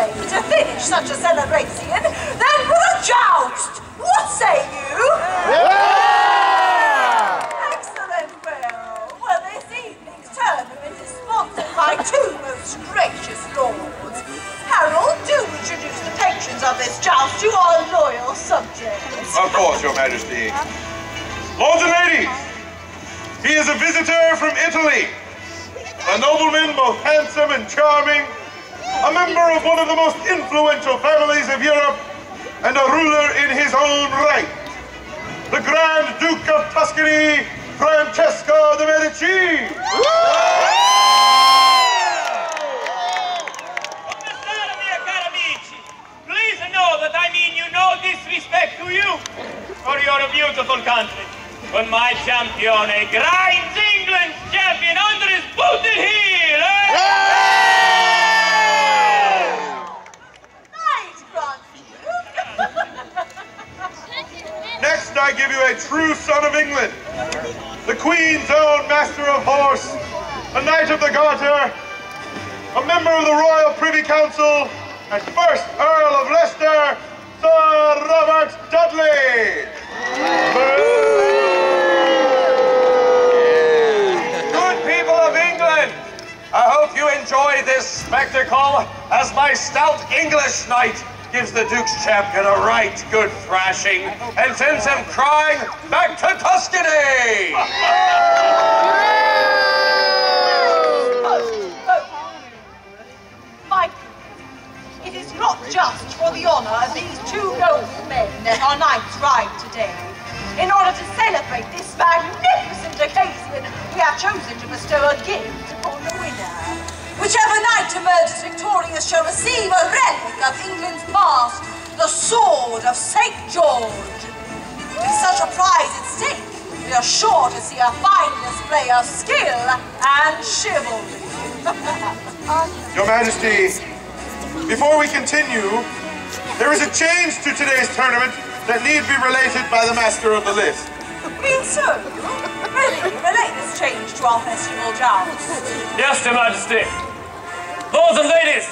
way to finish such a celebration than with a joust. What say you? Yeah! Excellent, well, this evening's tournament is sponsored by two most gracious lords. Harold, do introduce the patrons of this joust to our loyal subjects. Of course, Your Majesty. Lords and ladies, he is a visitor from Italy, a nobleman both handsome and charming, a member of one of the most influential families of Europe, and a ruler in his own right, the Grand Duke of Tuscany, Francesco de' Medici. Please know that I mean you no disrespect to you for your beautiful country. When my champion grinds England's champion under his booted heel, Nice, Grand Next, I give you a true son of England, the Queen's own master of horse, a knight of the Garter, a member of the Royal Privy Council, and first Earl of Leicester, Sir Robert Dudley. Good people of England, I hope you enjoy this spectacle as my stout English knight gives the Duke's champion a right good thrashing and sends him crying back to Tuscany. It is not just for the honor of these two noble men that our knights ride today. In order to celebrate this magnificent occasion, we have chosen to bestow a gift upon the winner. Whichever knight emerges victorious shall receive a relic of England's past, the sword of St. George. With such a prize at stake, we are sure to see a fine display of skill and chivalry. Your Majesty, before we continue, there is a change to today's tournament that need be related by the master of the list. Mean so? Really, relate this change to our festival joust. Yes, Your Majesty. Lords and ladies,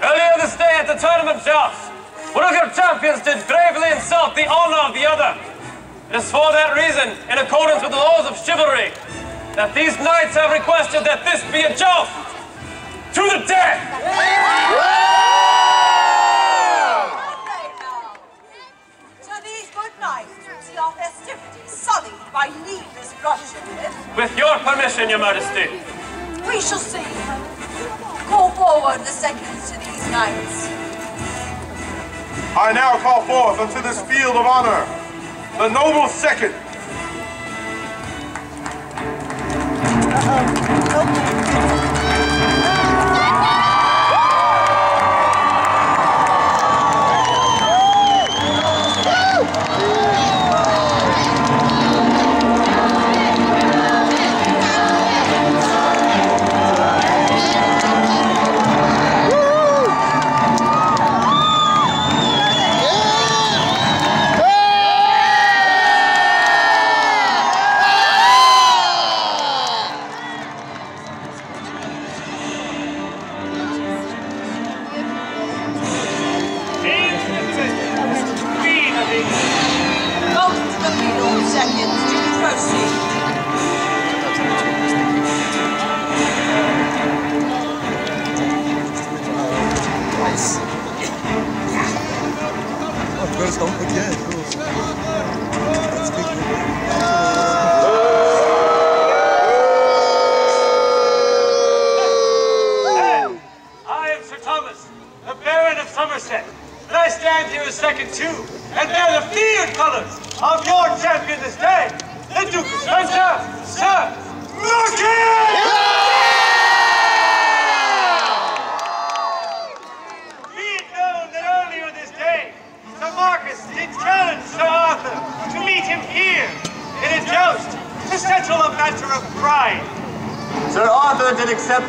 earlier this day at the tournament joust, one of your champions did gravely insult the honor of the other. It is for that reason, in accordance with the laws of chivalry, that these knights have requested that this be a joust to the death. So these good knights will see our festivities sullied by needless bloodshed. With your permission, Your Majesty. We shall see. Call forward the seconds to these knights. I now call forth unto this field of honor the noble second.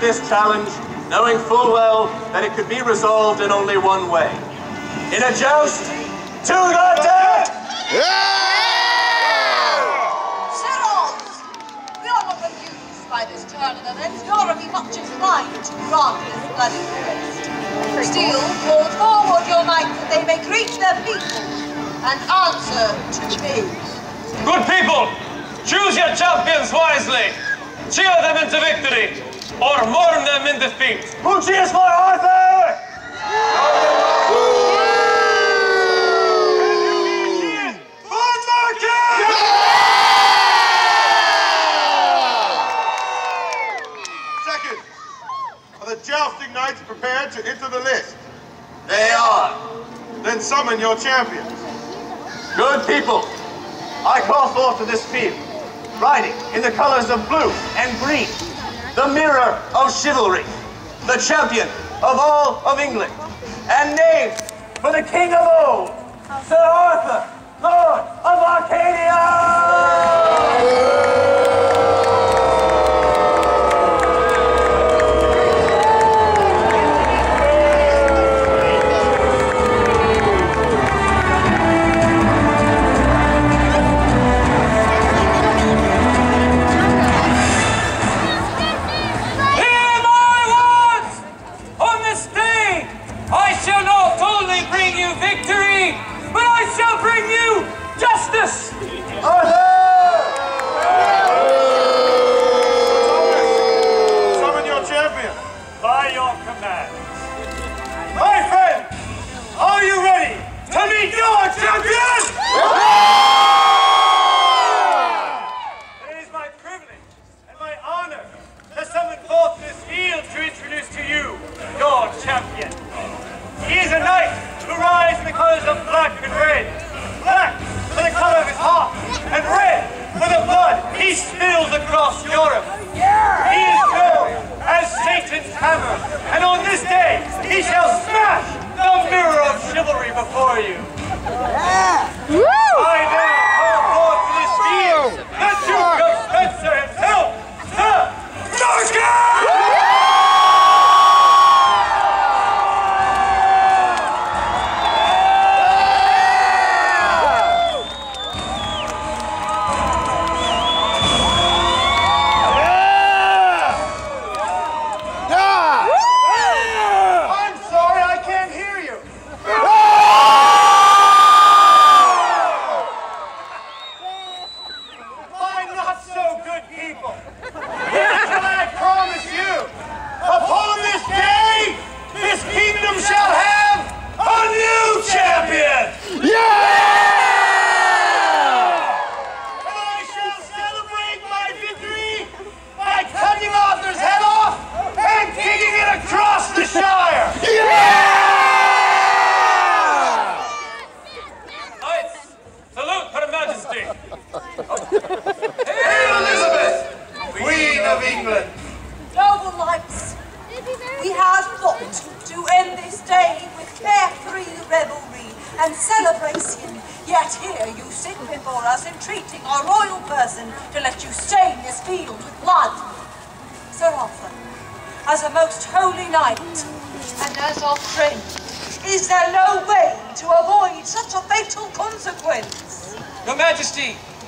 This challenge, knowing full well that it could be resolved in only one way. In a joust, to the death! Sirs, we are not amused by this tournament, nor are we much inclined to grant this bloody request. Still, call forward your knights that they may greet their people and answer to me. Good people, choose your champions wisely. Cheer them into victory, or mourn them in defeat. Who cheers for Arthur? Second, are the jousting knights prepared to enter the list? They are. Then summon your champions. Good people, I call forth to this field, riding in the colors of blue and green, the mirror of chivalry, the champion of all of England, and named for the king of old, Sir Arthur, Lord of Arcadia!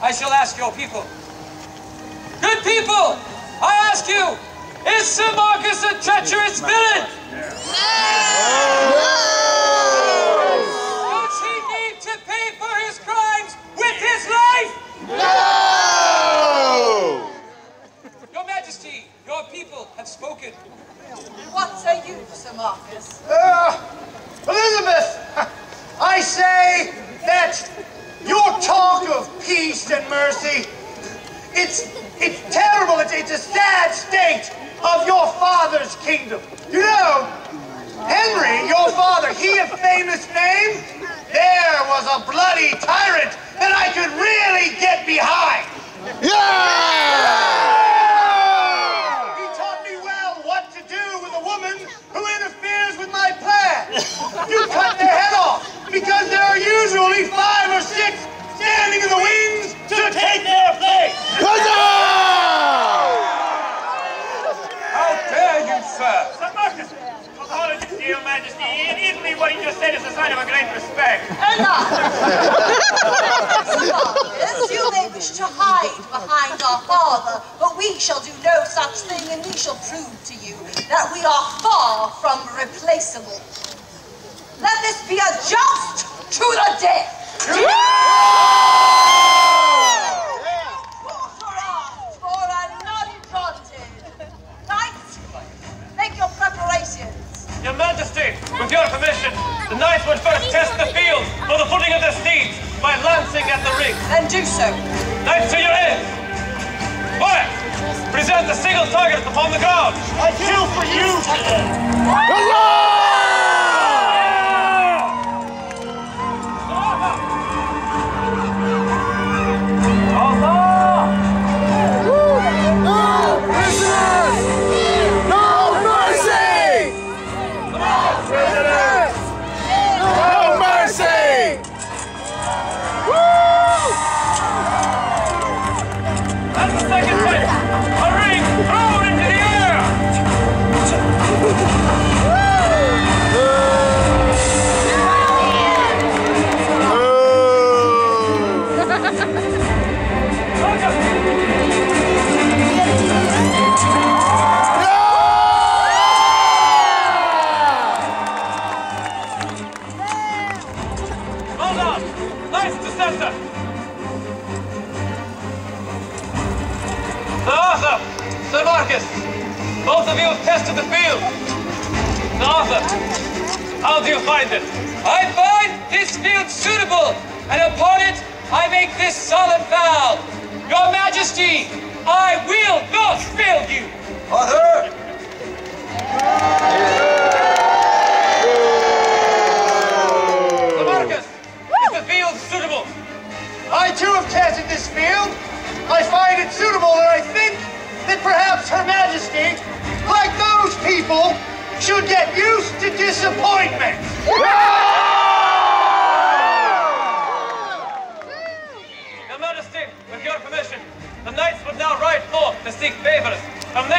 I shall ask your people. Good people, I ask you, is Sir Marcus a treacherous villain? Does he need to pay for his crimes with his life? No! Your Majesty, your people have spoken. What say you, Sir Marcus? Elizabeth, I say that your talk of peace and mercy, it's terrible. It's a sad state of your father's kingdom. You know, Henry, your father, he of famous name, there was a bloody tyrant that I could really get behind. Yeah! He taught me well what to do with a woman who interferes with my plans. You cut their head off, because there are usually 5 or 6 standing in the wings to take their place. How dare you, sir? Sir Marcus, apologies to your Majesty. In Italy, what he just said is a sign of a great respect. Enough! Sir Marcus, you may wish to hide behind our father, but we shall do no such thing, and we shall prove to you that we are far from replaceable. be a joust to the death. Quarter arms for an undaunted. Knights, make your preparations. Your Majesty, with your permission, the knights would first test the field for the footing of their steeds by lancing at the ring. Then do so. Knights to your ends! Fire! Present the single target upon the ground! I kill for you today. Sir Marcus, both of you have tested the field. Sir Arthur, how do you find it? I find this field suitable, and upon it I make this solemn vow. Your Majesty, I will not fail you. Arthur! Sir Marcus, is the field suitable? I too have tested this field. I find it suitable, and I think that perhaps Her Majesty, like those people, should get used to disappointment. Your Majesty, with your permission, the knights would now ride forth to seek favors from them.